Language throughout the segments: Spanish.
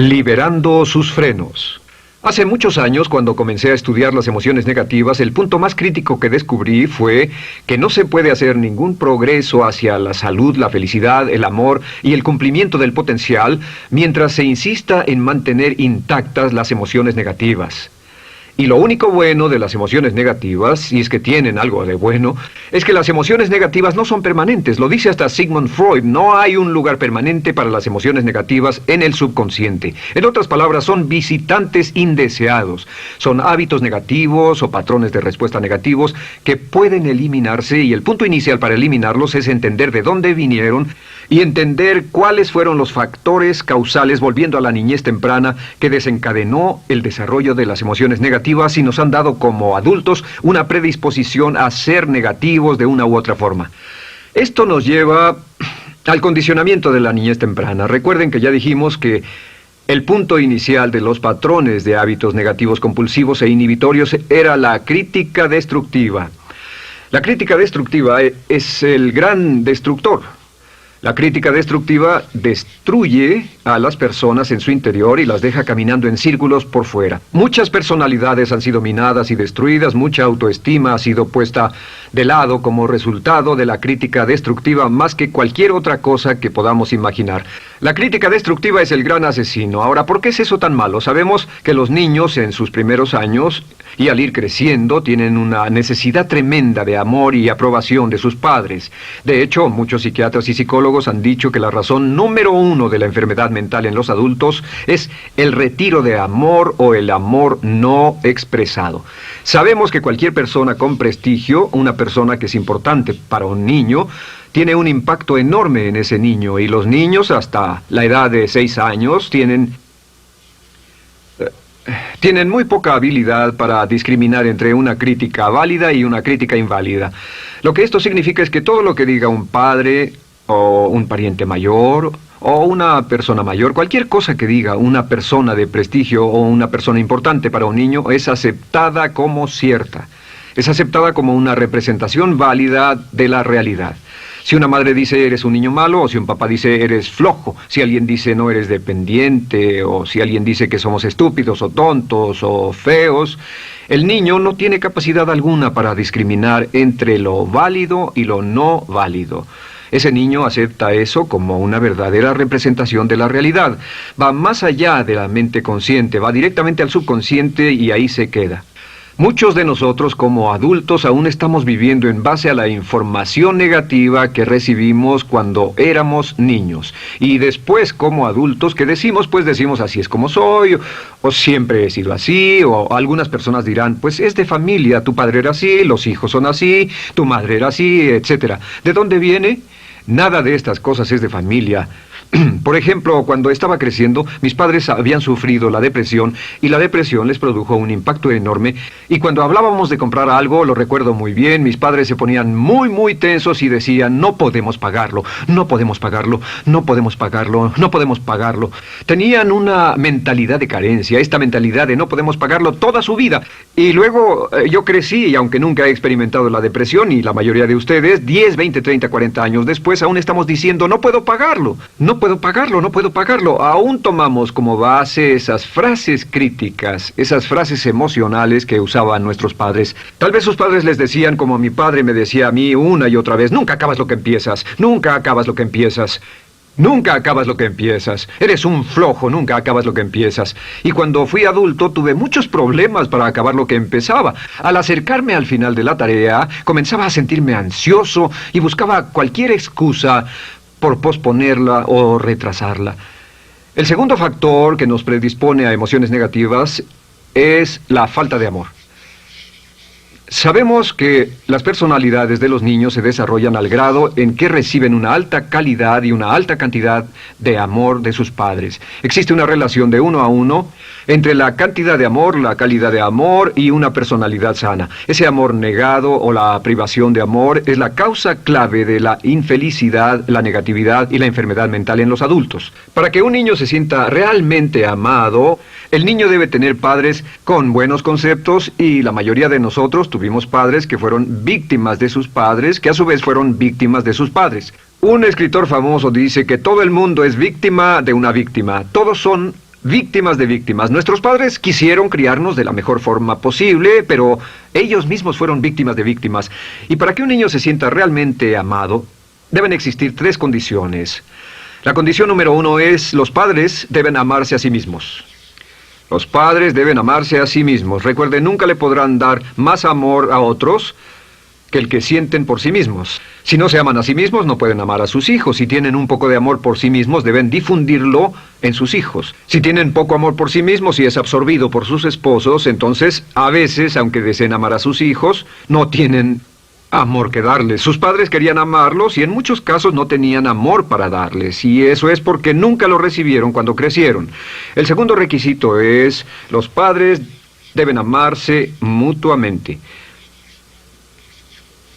Liberando sus frenos. Hace muchos años, cuando comencé a estudiar las emociones negativas, el punto más crítico que descubrí fue que no se puede hacer ningún progreso hacia la salud, la felicidad, el amor y el cumplimiento del potencial mientras se insista en mantener intactas las emociones negativas. Y lo único bueno de las emociones negativas, si es que tienen algo de bueno, es que las emociones negativas no son permanentes. Lo dice hasta Sigmund Freud, no hay un lugar permanente para las emociones negativas en el subconsciente. En otras palabras, son visitantes indeseados. Son hábitos negativos o patrones de respuesta negativos que pueden eliminarse, y el punto inicial para eliminarlos es entender de dónde vinieron y entender cuáles fueron los factores causales, volviendo a la niñez temprana, que desencadenó el desarrollo de las emociones negativas y nos han dado como adultos una predisposición a ser negativos de una u otra forma. Esto nos lleva al condicionamiento de la niñez temprana. Recuerden que ya dijimos que el punto inicial de los patrones de hábitos negativos compulsivos e inhibitorios era la crítica destructiva. La crítica destructiva es el gran destructor. La crítica destructiva destruye a las personas en su interior y las deja caminando en círculos por fuera. Muchas personalidades han sido minadas y destruidas, mucha autoestima ha sido puesta de lado como resultado de la crítica destructiva más que cualquier otra cosa que podamos imaginar. La crítica destructiva es el gran asesino. Ahora, ¿por qué es eso tan malo? Sabemos que los niños en sus primeros años y al ir creciendo tienen una necesidad tremenda de amor y aprobación de sus padres. De hecho, muchos psiquiatras y psicólogos han dicho que la razón número uno de la enfermedad mental en los adultos es el retiro de amor o el amor no expresado. Sabemos que cualquier persona con prestigio, una persona que es importante para un niño, tiene un impacto enorme en ese niño, y los niños hasta la edad de 6 años tienen muy poca habilidad para discriminar entre una crítica válida y una crítica inválida. Lo que esto significa es que todo lo que diga un padre o un pariente mayor o una persona mayor, cualquier cosa que diga una persona de prestigio o una persona importante para un niño es aceptada como cierta. Es aceptada como una representación válida de la realidad. Si una madre dice eres un niño malo, o si un papá dice eres flojo, si alguien dice no eres dependiente, o si alguien dice que somos estúpidos o tontos o feos, el niño no tiene capacidad alguna para discriminar entre lo válido y lo no válido. Ese niño acepta eso como una verdadera representación de la realidad. Va más allá de la mente consciente, va directamente al subconsciente y ahí se queda. Muchos de nosotros como adultos aún estamos viviendo en base a la información negativa que recibimos cuando éramos niños. Y después como adultos, ¿qué decimos? Pues decimos así es como soy, o siempre he sido así, o algunas personas dirán, pues es de familia, tu padre era así, los hijos son así, tu madre era así, etc. ¿De dónde viene? Nada de estas cosas es de familia. Por ejemplo, cuando estaba creciendo, mis padres habían sufrido la depresión y la depresión les produjo un impacto enorme. Y cuando hablábamos de comprar algo, lo recuerdo muy bien, mis padres se ponían muy tensos y decían, no podemos pagarlo, no podemos pagarlo, no podemos pagarlo, no podemos pagarlo. Tenían una mentalidad de carencia, esta mentalidad de no podemos pagarlo toda su vida. Y luego yo crecí y aunque nunca he experimentado la depresión, y la mayoría de ustedes, 10, 20, 30, 40 años después, aún estamos diciendo, no puedo pagarlo, no puedo pagarlo, no puedo pagarlo. Aún tomamos como base esas frases críticas, esas frases emocionales que usaban nuestros padres. Tal vez sus padres les decían como mi padre me decía a mí una y otra vez, nunca acabas lo que empiezas, nunca acabas lo que empiezas. Nunca acabas lo que empiezas. Eres un flojo, nunca acabas lo que empiezas. Y cuando fui adulto tuve muchos problemas para acabar lo que empezaba. Al acercarme al final de la tarea, comenzaba a sentirme ansioso y buscaba cualquier excusa por posponerla o retrasarla. El segundo factor que nos predispone a emociones negativas es la falta de amor. Sabemos que las personalidades de los niños se desarrollan al grado en que reciben una alta calidad y una alta cantidad de amor de sus padres. Existe una relación de 1 a 1 entre la cantidad de amor, la calidad de amor y una personalidad sana. Ese amor negado o la privación de amor es la causa clave de la infelicidad, la negatividad y la enfermedad mental en los adultos. Para que un niño se sienta realmente amado, el niño debe tener padres con buenos conceptos, y la mayoría de nosotros tuvimos padres que fueron víctimas de sus padres, que a su vez fueron víctimas de sus padres. Un escritor famoso dice que todo el mundo es víctima de una víctima. Todos son víctimas de víctimas. Nuestros padres quisieron criarnos de la mejor forma posible, pero ellos mismos fueron víctimas de víctimas. Y para que un niño se sienta realmente amado, deben existir 3 condiciones. La condición número 1 es: los padres deben amarse a sí mismos. Los padres deben amarse a sí mismos. Recuerden, nunca le podrán dar más amor a otros que el que sienten por sí mismos. Si no se aman a sí mismos, no pueden amar a sus hijos. Si tienen un poco de amor por sí mismos, deben difundirlo en sus hijos. Si tienen poco amor por sí mismos y es absorbido por sus esposos, entonces, a veces, aunque deseen amar a sus hijos, no tienen amor que darles. Sus padres querían amarlos y en muchos casos no tenían amor para darles. Y eso es porque nunca lo recibieron cuando crecieron. El segundo requisito es: los padres deben amarse mutuamente.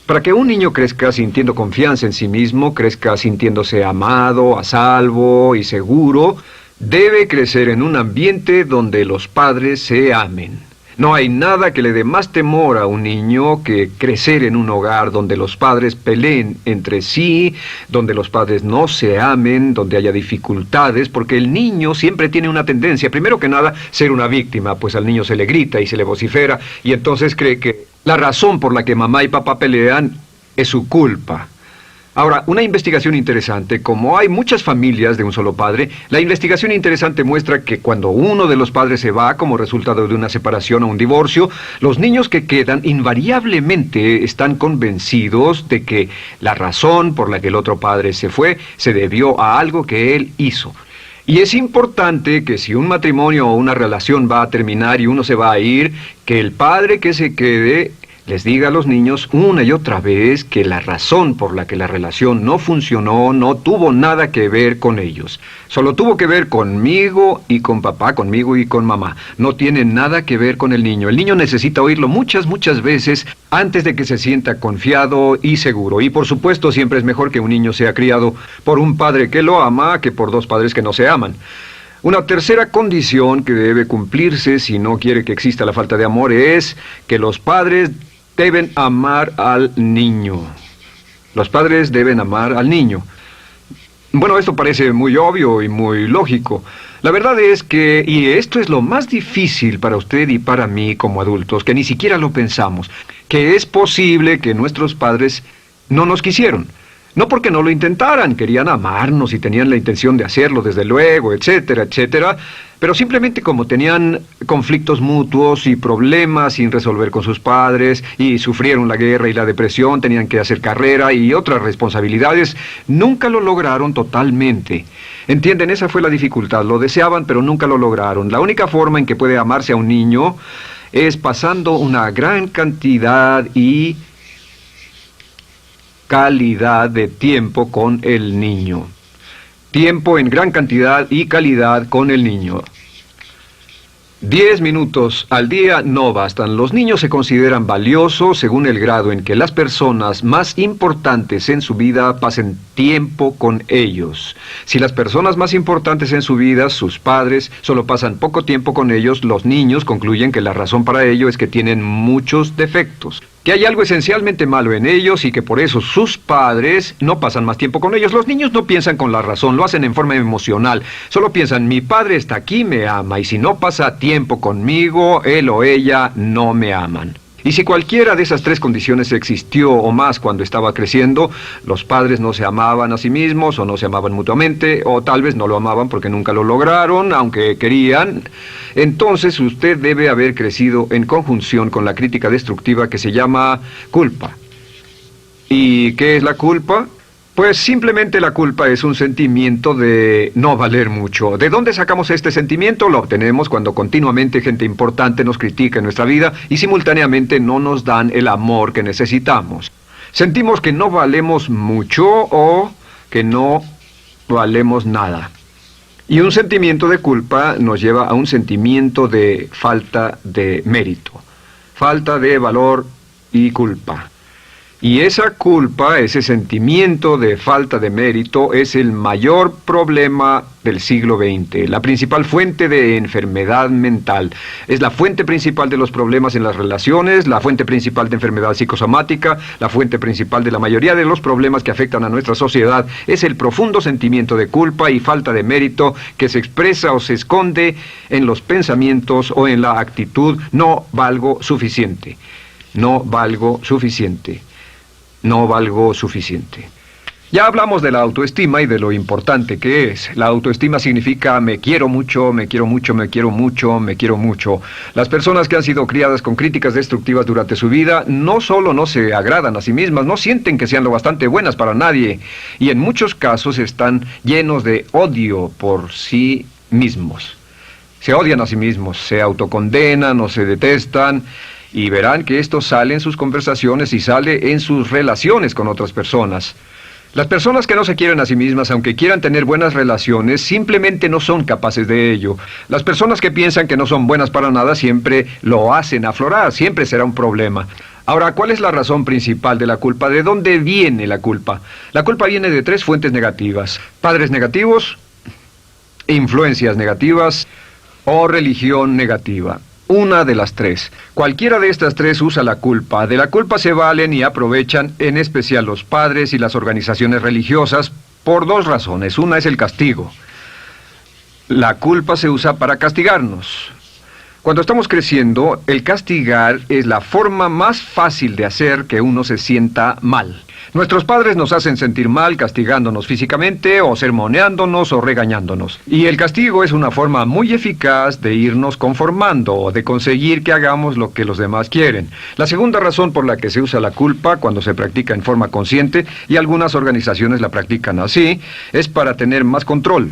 Para que un niño crezca sintiendo confianza en sí mismo, crezca sintiéndose amado, a salvo y seguro, debe crecer en un ambiente donde los padres se amen. No hay nada que le dé más temor a un niño que crecer en un hogar donde los padres peleen entre sí, donde los padres no se amen, donde haya dificultades, porque el niño siempre tiene una tendencia, primero que nada, ser una víctima, pues al niño se le grita y se le vocifera, y entonces cree que la razón por la que mamá y papá pelean es su culpa. Ahora, una investigación interesante: como hay muchas familias de un solo padre, la investigación interesante muestra que cuando uno de los padres se va como resultado de una separación o un divorcio, los niños que quedan invariablemente están convencidos de que la razón por la que el otro padre se fue se debió a algo que él hizo. Y es importante que si un matrimonio o una relación va a terminar y uno se va a ir, que el padre que se quede les diga a los niños una y otra vez que la razón por la que la relación no funcionó no tuvo nada que ver con ellos. Solo tuvo que ver conmigo y con papá, conmigo y con mamá. No tiene nada que ver con el niño. El niño necesita oírlo muchas veces antes de que se sienta confiado y seguro. Y por supuesto, siempre es mejor que un niño sea criado por un padre que lo ama que por 2 padres que no se aman. Una tercera condición que debe cumplirse si no quiere que exista la falta de amor es que los padres deben amar al niño. Los padres deben amar al niño. Bueno, esto parece muy obvio y muy lógico. La verdad es que, y esto es lo más difícil para usted y para mí como adultos, que ni siquiera lo pensamos, que es posible que nuestros padres no nos quisieron. No porque no lo intentaran, querían amarnos y tenían la intención de hacerlo, desde luego, etcétera, etcétera, pero simplemente como tenían conflictos mutuos y problemas sin resolver con sus padres, y sufrieron la guerra y la depresión, tenían que hacer carrera y otras responsabilidades, nunca lo lograron totalmente. ¿Entienden? Esa fue la dificultad. Lo deseaban, pero nunca lo lograron. La única forma en que puede amarse a un niño es pasando una gran cantidad y calidad de tiempo con el niño. Tiempo en gran cantidad y calidad con el niño. 10 minutos al día no bastan. Los niños se consideran valiosos según el grado en que las personas más importantes en su vida pasen tiempo con ellos. Si las personas más importantes en su vida, sus padres, solo pasan poco tiempo con ellos, los niños concluyen que la razón para ello es que tienen muchos defectos, que hay algo esencialmente malo en ellos y que por eso sus padres no pasan más tiempo con ellos. Los niños no piensan con la razón, lo hacen en forma emocional. Solo piensan: mi padre está aquí, me ama, y si no pasa tiempo conmigo, él o ella no me aman. Y si cualquiera de esas 3 condiciones existió o más cuando estaba creciendo, los padres no se amaban a sí mismos, o no se amaban mutuamente, o tal vez no lo amaban porque nunca lo lograron, aunque querían, entonces usted debe haber crecido en conjunción con la crítica destructiva que se llama culpa. ¿Y qué es la culpa? Pues simplemente la culpa es un sentimiento de no valer mucho. ¿De dónde sacamos este sentimiento? Lo obtenemos cuando continuamente gente importante nos critica en nuestra vida y simultáneamente no nos dan el amor que necesitamos. Sentimos que no valemos mucho o que no valemos nada. Y un sentimiento de culpa nos lleva a un sentimiento de falta de mérito, falta de valor y culpa. Y esa culpa, ese sentimiento de falta de mérito, es el mayor problema del siglo XX, la principal fuente de enfermedad mental. Es la fuente principal de los problemas en las relaciones, la fuente principal de enfermedad psicosomática, la fuente principal de la mayoría de los problemas que afectan a nuestra sociedad. Es el profundo sentimiento de culpa y falta de mérito que se expresa o se esconde en los pensamientos o en la actitud: no valgo suficiente, no valgo suficiente. No valgo suficiente. Ya hablamos de la autoestima y de lo importante que es. La autoestima significa me quiero mucho, me quiero mucho, me quiero mucho, me quiero mucho. Las personas que han sido criadas con críticas destructivas durante su vida no solo no se agradan a sí mismas, no sienten que sean lo bastante buenas para nadie, y en muchos casos están llenos de odio por sí mismos. Se odian a sí mismos, se autocondenan o se detestan. Y verán que esto sale en sus conversaciones y sale en sus relaciones con otras personas. Las personas que no se quieren a sí mismas, aunque quieran tener buenas relaciones, simplemente no son capaces de ello. Las personas que piensan que no son buenas para nada siempre lo hacen aflorar, siempre será un problema. Ahora, ¿cuál es la razón principal de la culpa? ¿De dónde viene la culpa? La culpa viene de 3 fuentes negativas: padres negativos, influencias negativas o religión negativa. Una de las 3. Cualquiera de estas 3 usa la culpa. De la culpa se valen y aprovechan, en especial los padres y las organizaciones religiosas, por 2 razones. Una es el castigo. La culpa se usa para castigarnos. Cuando estamos creciendo, el castigar es la forma más fácil de hacer que uno se sienta mal. Nuestros padres nos hacen sentir mal castigándonos físicamente o sermoneándonos o regañándonos. Y el castigo es una forma muy eficaz de irnos conformando o de conseguir que hagamos lo que los demás quieren. La segunda razón por la que se usa la culpa cuando se practica en forma consciente, y algunas organizaciones la practican así, es para tener más control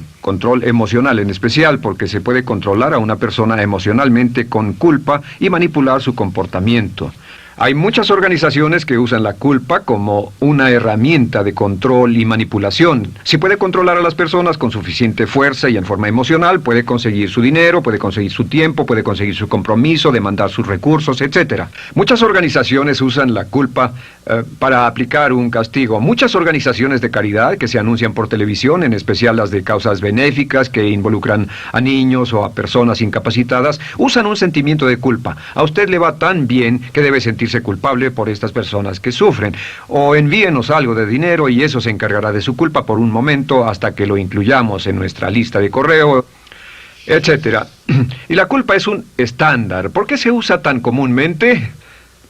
emocional en especial, porque se puede controlar a una persona emocionalmente con culpa y manipular su comportamiento. Hay muchas organizaciones que usan la culpa como una herramienta de control y manipulación. Si puede controlar a las personas con suficiente fuerza y en forma emocional, puede conseguir su dinero, puede conseguir su tiempo, puede conseguir su compromiso, demandar sus recursos, etc. Muchas organizaciones usan la culpa para aplicar un castigo. Muchas organizaciones de caridad que se anuncian por televisión, en especial las de causas benéficas que involucran a niños o a personas incapacitadas, usan un sentimiento de culpa. A usted le va tan bien que debe sentirse culpable por estas personas que sufren. O envíenos algo de dinero y eso se encargará de su culpa por un momento hasta que lo incluyamos en nuestra lista de correo, etc. Y la culpa es un estándar. ¿Por qué se usa tan comúnmente?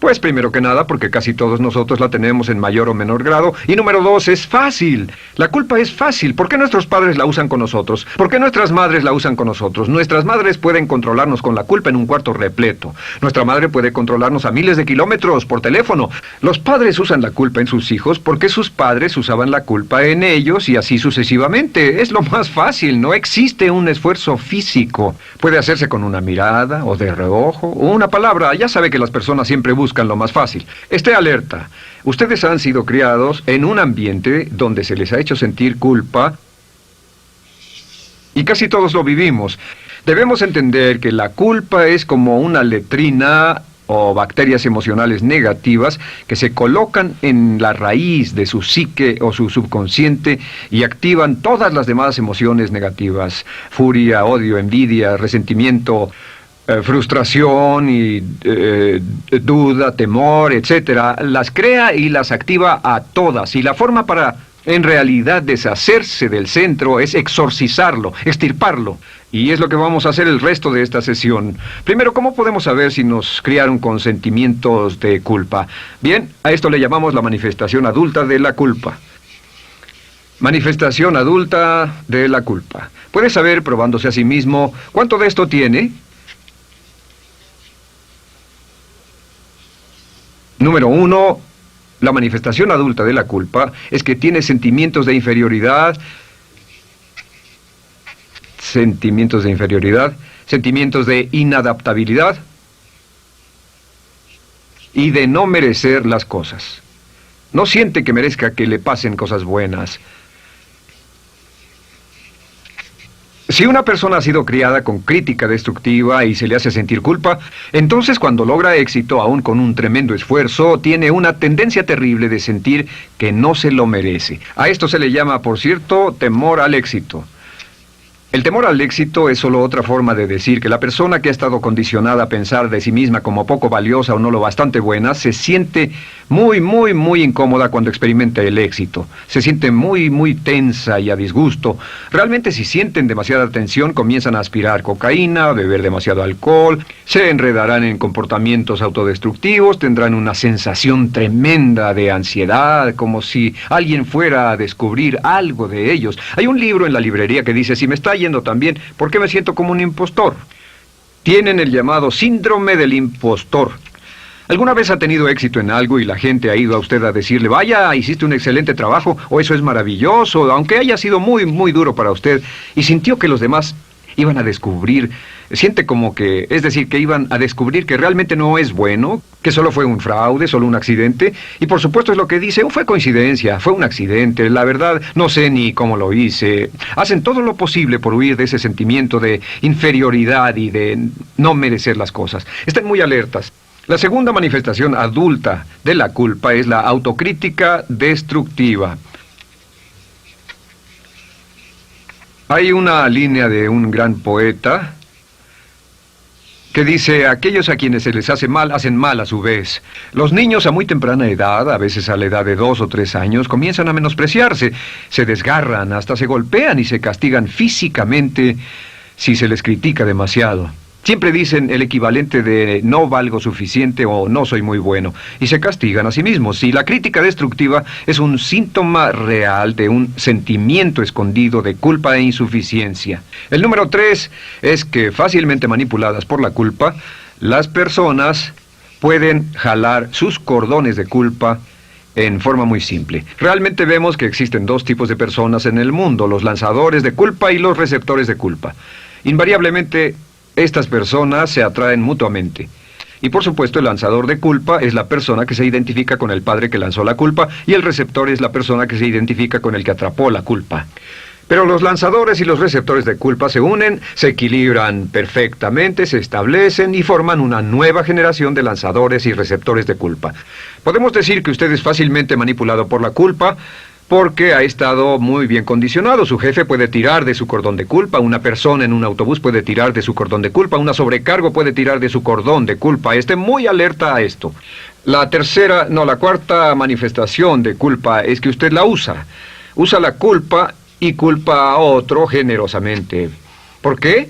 Pues primero que nada porque casi todos nosotros la tenemos en mayor o menor grado. Y número 2, es fácil. La culpa es fácil. ¿Por qué nuestros padres la usan con nosotros? ¿Por qué nuestras madres la usan con nosotros? Nuestras madres pueden controlarnos con la culpa en un cuarto repleto. Nuestra madre puede controlarnos a miles de kilómetros por teléfono. Los padres usan la culpa en sus hijos porque sus padres usaban la culpa en ellos y así sucesivamente. Es lo más fácil. No existe un esfuerzo físico. Puede hacerse con una mirada o de reojo o una palabra. Ya sabe que las personas siempre buscan lo más fácil. Esté alerta. Ustedes han sido criados en un ambiente donde se les ha hecho sentir culpa y casi todos lo vivimos. Debemos entender que la culpa es como una letrina o bacterias emocionales negativas que se colocan en la raíz de su psique o su subconsciente y activan todas las demás emociones negativas: furia, odio, envidia, resentimiento, frustración y duda, temor, etcétera. Las crea y las activa a todas, y la forma para en realidad deshacerse del centro es exorcizarlo, extirparlo. Y es lo que vamos a hacer el resto de esta sesión. Primero, ¿cómo podemos saber si nos criaron con sentimientos de culpa? Bien, a esto le llamamos la manifestación adulta de la culpa. Manifestación adulta de la culpa. Puede saber, probándose a sí mismo, ¿cuánto de esto tiene? Número 1, la manifestación adulta de la culpa es que tiene sentimientos de inferioridad, sentimientos de inadaptabilidad y de no merecer las cosas. No siente que merezca que le pasen cosas buenas. Si una persona ha sido criada con crítica destructiva y se le hace sentir culpa, entonces cuando logra éxito, aún con un tremendo esfuerzo, tiene una tendencia terrible de sentir que no se lo merece. A esto se le llama, por cierto, temor al éxito. El temor al éxito es solo otra forma de decir que la persona que ha estado condicionada a pensar de sí misma como poco valiosa o no lo bastante buena, se siente muy incómoda cuando experimenta el éxito. Se siente muy tensa y a disgusto. Realmente si sienten demasiada tensión, comienzan a aspirar cocaína, a beber demasiado alcohol, se enredarán en comportamientos autodestructivos, tendrán una sensación tremenda de ansiedad, como si alguien fuera a descubrir algo de ellos. Hay un libro en la librería que dice, si me está yendo tan bien, ¿por qué me siento como un impostor? Tienen el llamado síndrome del impostor. ¿Alguna vez ha tenido éxito en algo y la gente ha ido a usted a decirle, vaya, hiciste un excelente trabajo, o eso es maravilloso, aunque haya sido muy duro para usted, y sintió que los demás iban a descubrir, siente como que, es decir, que iban a descubrir que realmente no es bueno, que solo fue un fraude, solo un accidente, y por supuesto es lo que dice, fue coincidencia, fue un accidente, la verdad, no sé ni cómo lo hice. Hacen todo lo posible por huir de ese sentimiento de inferioridad y de no merecer las cosas. Estén muy alertas. La segunda manifestación adulta de la culpa es la autocrítica destructiva. Hay una línea de un gran poeta que dice, aquellos a quienes se les hace mal, hacen mal a su vez. Los niños a muy temprana edad, a veces a la edad de 2 o 3 años, comienzan a menospreciarse, se desgarran, hasta se golpean y se castigan físicamente si se les critica demasiado. Siempre dicen el equivalente de no valgo suficiente o no soy muy bueno, y se castigan a sí mismos. Y la crítica destructiva es un síntoma real de un sentimiento escondido de culpa e insuficiencia. El número 3 es que fácilmente manipuladas por la culpa, las personas pueden jalar sus cordones de culpa en forma muy simple. Realmente vemos que existen dos tipos de personas en el mundo, los lanzadores de culpa y los receptores de culpa. Invariablemente, estas personas se atraen mutuamente. Y por supuesto el lanzador de culpa es la persona que se identifica con el padre que lanzó la culpa y el receptor es la persona que se identifica con el que atrapó la culpa. Pero los lanzadores y los receptores de culpa se unen, se equilibran perfectamente, se establecen y forman una nueva generación de lanzadores y receptores de culpa. Podemos decir que usted es fácilmente manipulado por la culpa, porque ha estado muy bien condicionado. Su jefe puede tirar de su cordón de culpa, una persona en un autobús puede tirar de su cordón de culpa, una sobrecargo puede tirar de su cordón de culpa. Esté muy alerta a esto. La cuarta manifestación de culpa es que usted la usa. Usa la culpa y culpa a otro generosamente. ¿Por qué?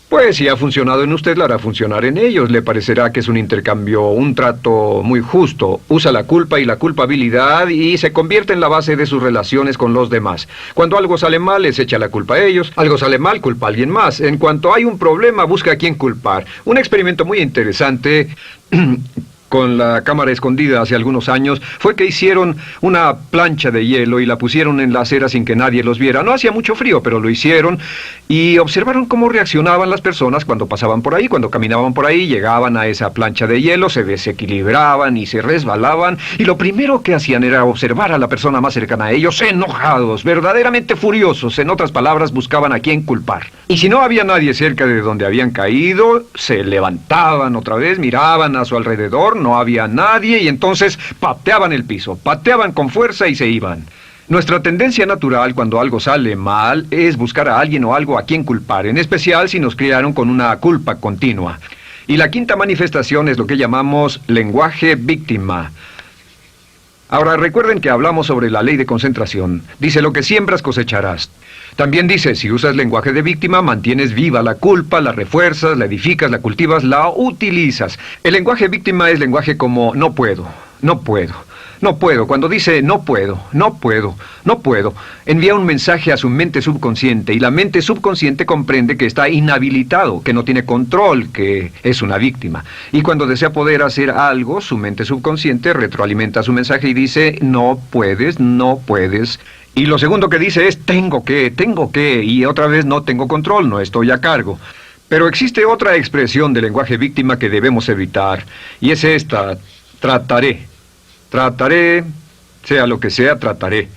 Pues si ha funcionado en usted, la hará funcionar en ellos. Le parecerá que es un intercambio, un trato muy justo. Usa la culpa y la culpabilidad y se convierte en la base de sus relaciones con los demás. Cuando algo sale mal, les echa la culpa a ellos. Algo sale mal, culpa a alguien más. En cuanto hay un problema, busca a quién culpar. Un experimento muy interesante con la cámara escondida hace algunos años, fue que hicieron una plancha de hielo y la pusieron en la acera sin que nadie los viera. No hacía mucho frío, pero lo hicieron y observaron cómo reaccionaban las personas cuando pasaban por ahí, cuando caminaban por ahí, llegaban a esa plancha de hielo, se desequilibraban y se resbalaban, y lo primero que hacían era observar a la persona más cercana a ellos, enojados, verdaderamente furiosos, en otras palabras, buscaban a quién culpar. Y si no había nadie cerca de donde habían caído, se levantaban otra vez, miraban a su alrededor, no había nadie y entonces pateaban el piso, pateaban con fuerza y se iban. Nuestra tendencia natural cuando algo sale mal es buscar a alguien o algo a quien culpar, en especial si nos criaron con una culpa continua. Y la quinta manifestación es lo que llamamos lenguaje víctima. Ahora recuerden que hablamos sobre la ley de concentración. Dice, lo que siembras cosecharás. También dice, si usas lenguaje de víctima, mantienes viva la culpa, la refuerzas, la edificas, la cultivas, la utilizas. El lenguaje víctima es lenguaje como no puedo, no puedo, no puedo. Cuando dice no puedo, no puedo, no puedo, envía un mensaje a su mente subconsciente y la mente subconsciente comprende que está inhabilitado, que no tiene control, que es una víctima. Y cuando desea poder hacer algo, su mente subconsciente retroalimenta su mensaje y dice no puedes, no puedes. Y lo segundo que dice es tengo que, y otra vez no tengo control, no estoy a cargo. Pero existe otra expresión del lenguaje víctima que debemos evitar, y es esta, trataré. Trataré, sea lo que sea, trataré.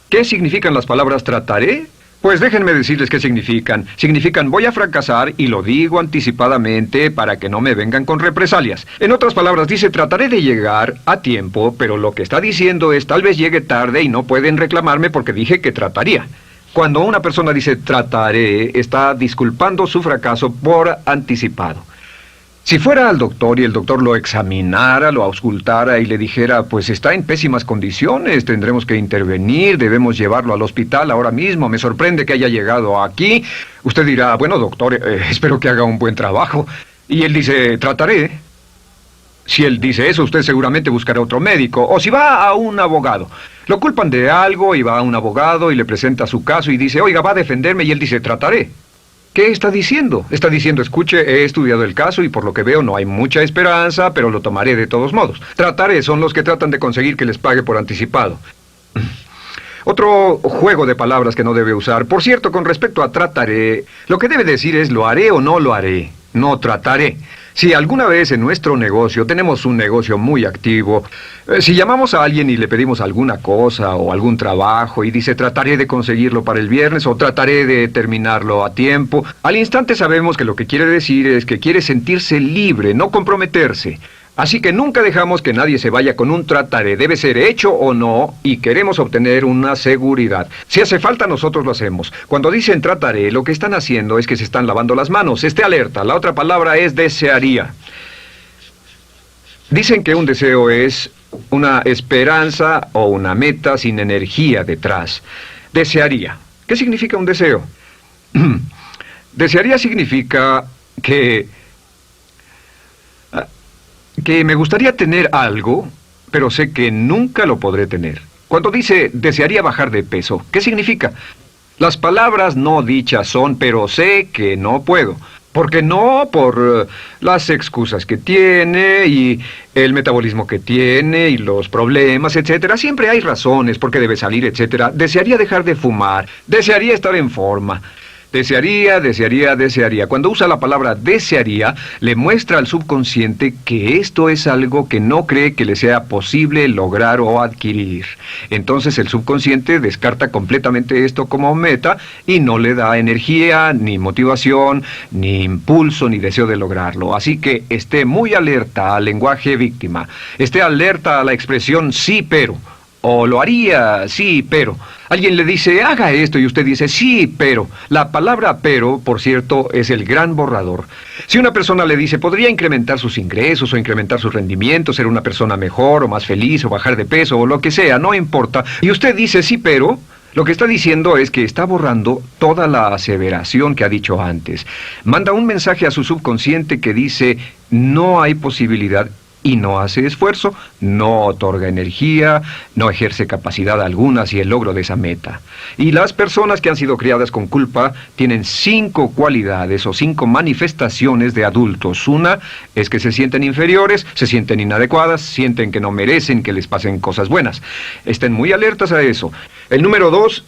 ¿Qué significan las palabras trataré? Pues déjenme decirles qué significan. Significan voy a fracasar y lo digo anticipadamente para que no me vengan con represalias. En otras palabras, dice trataré de llegar a tiempo, pero lo que está diciendo es tal vez llegue tarde y no pueden reclamarme porque dije que trataría. Cuando una persona dice trataré, está disculpando su fracaso por anticipado. Si fuera al doctor y el doctor lo examinara, lo auscultara y le dijera, pues está en pésimas condiciones, tendremos que intervenir, debemos llevarlo al hospital ahora mismo, me sorprende que haya llegado aquí. Usted dirá, bueno doctor, espero que haga un buen trabajo. Y él dice, trataré. Si él dice eso, usted seguramente buscará otro médico. O si va a un abogado. Lo culpan de algo y va a un abogado y le presenta su caso y dice, oiga, va a defenderme, y él dice, trataré. ¿Qué está diciendo? Está diciendo, escuche, he estudiado el caso y por lo que veo no hay mucha esperanza, pero lo tomaré de todos modos. Trataré son los que tratan de conseguir que les pague por anticipado. Otro juego de palabras que no debe usar. Por cierto, con respecto a trataré, lo que debe decir es lo haré o no lo haré. No trataré. Si alguna vez en nuestro negocio, tenemos un negocio muy activo, si llamamos a alguien y le pedimos alguna cosa o algún trabajo y dice trataré de conseguirlo para el viernes o trataré de terminarlo a tiempo, al instante sabemos que lo que quiere decir es que quiere sentirse libre, no comprometerse. Así que nunca dejamos que nadie se vaya con un trataré, debe ser hecho o no, y queremos obtener una seguridad. Si hace falta, nosotros lo hacemos. Cuando dicen trataré, lo que están haciendo es que se están lavando las manos. Esté alerta, la otra palabra es desearía. Dicen que un deseo es una esperanza o una meta sin energía detrás. Desearía. ¿Qué significa un deseo? Desearía significa que me gustaría tener algo, pero sé que nunca lo podré tener. Cuando dice desearía bajar de peso, ¿qué significa? Las palabras no dichas son, pero sé que no puedo. ¿Por qué no? Por las excusas que tiene y el metabolismo que tiene y los problemas, etcétera. Siempre hay razones por qué debe salir, etcétera. Desearía dejar de fumar, desearía estar en forma. Desearía, desearía, desearía. Cuando usa la palabra desearía, le muestra al subconsciente que esto es algo que no cree que le sea posible lograr o adquirir. Entonces el subconsciente descarta completamente esto como meta y no le da energía, ni motivación, ni impulso, ni deseo de lograrlo. Así que esté muy alerta al lenguaje víctima. Esté alerta a la expresión sí, pero. O lo haría, sí, pero. Alguien le dice, haga esto, y usted dice, sí, pero. La palabra pero, por cierto, es el gran borrador. Si una persona le dice, podría incrementar sus ingresos o incrementar su rendimiento, ser una persona mejor o más feliz o bajar de peso o lo que sea, no importa. Y usted dice, sí, pero. Lo que está diciendo es que está borrando toda la aseveración que ha dicho antes. Manda un mensaje a su subconsciente que dice, no hay posibilidad. Y no hace esfuerzo, no otorga energía, no ejerce capacidad alguna hacia el logro de esa meta. Y las personas que han sido criadas con culpa tienen 5 cualidades o 5 manifestaciones de adultos. Una es que se sienten inferiores, se sienten inadecuadas, sienten que no merecen que les pasen cosas buenas. Estén muy alertas a eso. El número 2...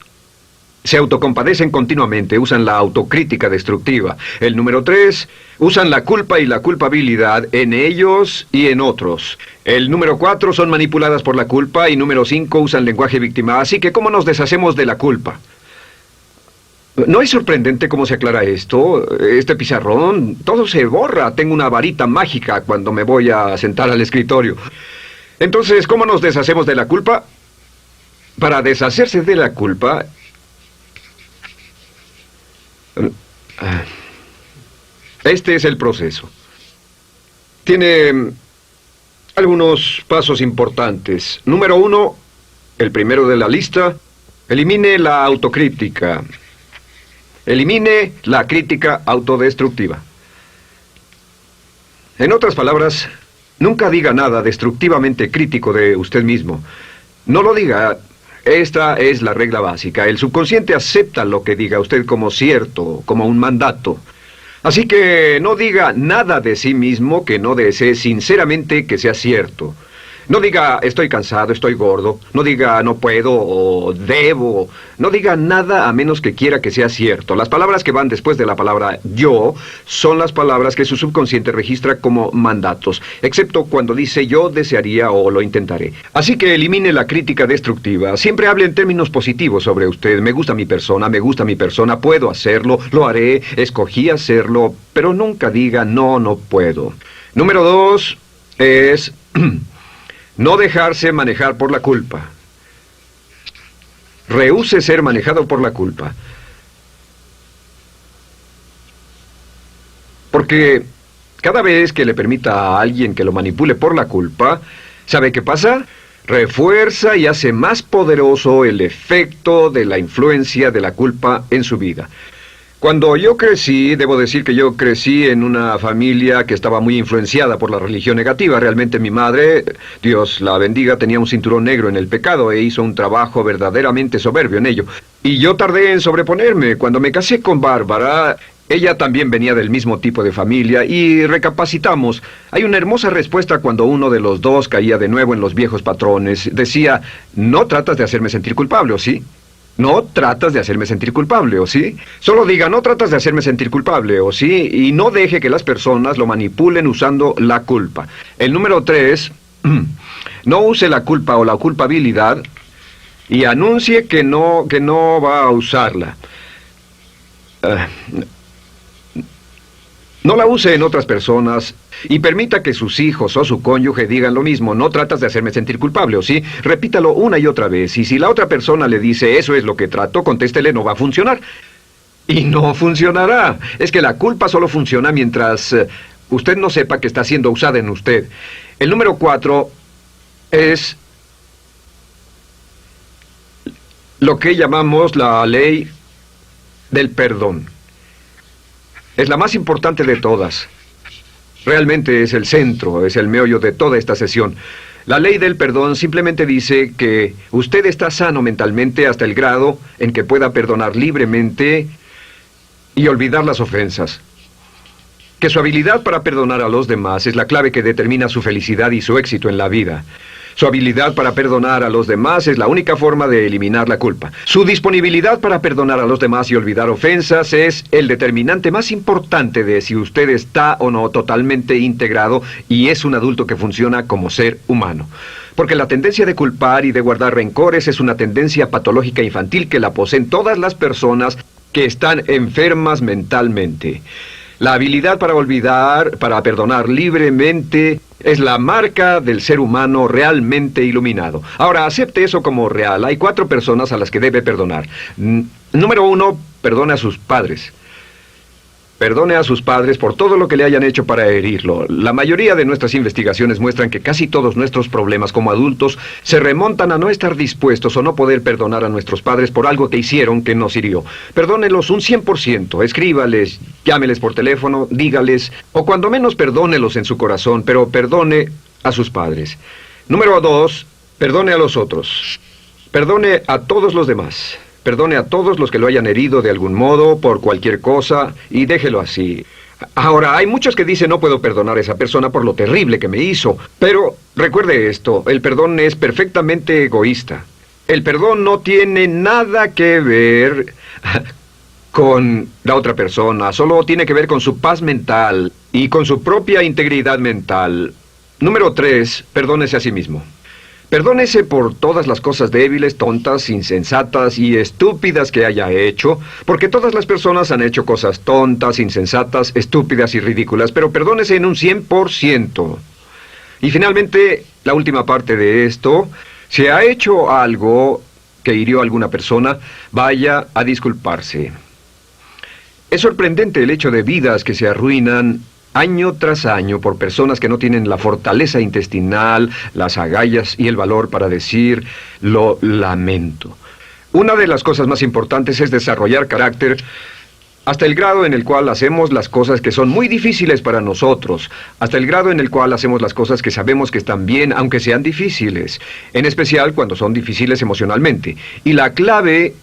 se autocompadecen continuamente, usan la autocrítica destructiva. El número 3, usan la culpa y la culpabilidad en ellos y en otros. El número 4, son manipuladas por la culpa. Y número 5, usan lenguaje víctima. Así que, ¿cómo nos deshacemos de la culpa? ¿No es sorprendente cómo se aclara esto? Este pizarrón, todo se borra. Tengo una varita mágica cuando me voy a sentar al escritorio. Entonces, ¿cómo nos deshacemos de la culpa? Para deshacerse de la culpa... este es el proceso. Tiene algunos pasos importantes. Número 1, el primero de la lista, elimine la autocrítica. Elimine la crítica autodestructiva. En otras palabras, nunca diga nada destructivamente crítico de usted mismo. No lo diga. Esta es la regla básica. El subconsciente acepta lo que diga usted como cierto, como un mandato. Así que no diga nada de sí mismo que no desee sinceramente que sea cierto. No diga estoy cansado, estoy gordo. No diga no puedo o debo. No diga nada a menos que quiera que sea cierto. Las palabras que van después de la palabra yo son las palabras que su subconsciente registra como mandatos, excepto cuando dice yo desearía o lo intentaré. Así que elimine la crítica destructiva. Siempre hable en términos positivos sobre usted. Me gusta mi persona, puedo hacerlo, lo haré, escogí hacerlo, pero nunca diga no, no puedo. Número 2 es no dejarse manejar por la culpa. Rehúse ser manejado por la culpa. Porque cada vez que le permita a alguien que lo manipule por la culpa, ¿sabe qué pasa? Refuerza y hace más poderoso el efecto de la influencia de la culpa en su vida. Cuando yo crecí, debo decir que yo crecí en una familia que estaba muy influenciada por la religión negativa. Realmente mi madre, Dios la bendiga, tenía un cinturón negro en el pecado e hizo un trabajo verdaderamente soberbio en ello. Y yo tardé en sobreponerme. Cuando me casé con Bárbara, ella también venía del mismo tipo de familia y recapacitamos. Hay una hermosa respuesta cuando uno de los dos caía de nuevo en los viejos patrones. Decía, no tratas de hacerme sentir culpable, ¿o sí? No tratas de hacerme sentir culpable, ¿o sí? Solo diga, no tratas de hacerme sentir culpable, ¿o sí? Y no deje que las personas lo manipulen usando la culpa. El número 3, no use la culpa o la culpabilidad y anuncie que no va a usarla. No la use en otras personas y permita que sus hijos o su cónyuge digan lo mismo. No tratas de hacerme sentir culpable, ¿o sí? Repítalo una y otra vez. Y si la otra persona le dice eso es lo que trato, contéstele no va a funcionar. Y no funcionará. Es que la culpa solo funciona mientras usted no sepa que está siendo usada en usted. El número 4 es lo que llamamos la ley del perdón. Es la más importante de todas. Realmente es el centro, es el meollo de toda esta sesión. La ley del perdón simplemente dice que usted está sano mentalmente hasta el grado en que pueda perdonar libremente y olvidar las ofensas. Que su habilidad para perdonar a los demás es la clave que determina su felicidad y su éxito en la vida. Su habilidad para perdonar a los demás es la única forma de eliminar la culpa. Su disponibilidad para perdonar a los demás y olvidar ofensas es el determinante más importante de si usted está o no totalmente integrado y es un adulto que funciona como ser humano. Porque la tendencia de culpar y de guardar rencores es una tendencia patológica infantil que la poseen todas las personas que están enfermas mentalmente. La habilidad para olvidar, para perdonar libremente, es la marca del ser humano realmente iluminado. Ahora, acepte eso como real. Hay 4 personas a las que debe perdonar. Número 1, perdone a sus padres. Perdone a sus padres por todo lo que le hayan hecho para herirlo. La mayoría de nuestras investigaciones muestran que casi todos nuestros problemas como adultos se remontan a no estar dispuestos o no poder perdonar a nuestros padres por algo que hicieron que nos hirió. Perdónelos un 100%, escríbales, llámeles por teléfono, dígales, o cuando menos perdónelos en su corazón, pero perdone a sus padres. Número 2, perdone a los otros. Perdone a todos los demás. Perdone a todos los que lo hayan herido de algún modo, por cualquier cosa, y déjelo así. Ahora, hay muchos que dicen no puedo perdonar a esa persona por lo terrible que me hizo. Pero recuerde esto, el perdón es perfectamente egoísta. El perdón no tiene nada que ver con la otra persona, solo tiene que ver con su paz mental y con su propia integridad mental. Número 3, perdónese a sí mismo. Perdónese por todas las cosas débiles, tontas, insensatas y estúpidas que haya hecho, porque todas las personas han hecho cosas tontas, insensatas, estúpidas y ridículas, pero perdónese en un 100%. Y finalmente, la última parte de esto, si ha hecho algo que hirió a alguna persona, vaya a disculparse. Es sorprendente el hecho de vidas que se arruinan año tras año por personas que no tienen la fortaleza intestinal, las agallas y el valor para decir lo lamento. Una de las cosas más importantes es desarrollar carácter hasta el grado en el cual hacemos las cosas que son muy difíciles para nosotros, hasta el grado en el cual hacemos las cosas que sabemos que están bien, aunque sean difíciles, en especial cuando son difíciles emocionalmente. Y la clave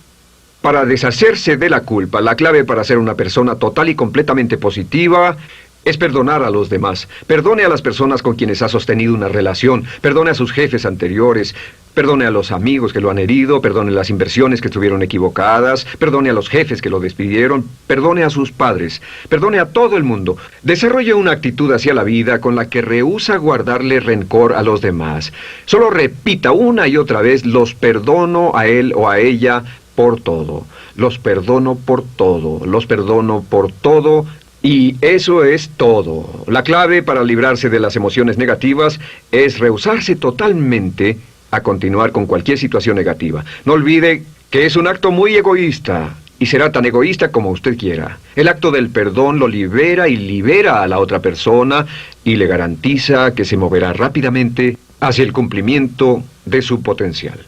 para deshacerse de la culpa, la clave para ser una persona total y completamente positiva, es perdonar a los demás. Perdone a las personas con quienes ha sostenido una relación. Perdone a sus jefes anteriores. Perdone a los amigos que lo han herido. Perdone las inversiones que estuvieron equivocadas. Perdone a los jefes que lo despidieron. Perdone a sus padres. Perdone a todo el mundo. Desarrolle una actitud hacia la vida con la que rehúsa guardarle rencor a los demás. Solo repita una y otra vez: los perdono a él o a ella por todo. Los perdono por todo. Los perdono por todo. Y eso es todo. La clave para librarse de las emociones negativas es rehusarse totalmente a continuar con cualquier situación negativa. No olvide que es un acto muy egoísta y será tan egoísta como usted quiera. El acto del perdón lo libera y libera a la otra persona y le garantiza que se moverá rápidamente hacia el cumplimiento de su potencial.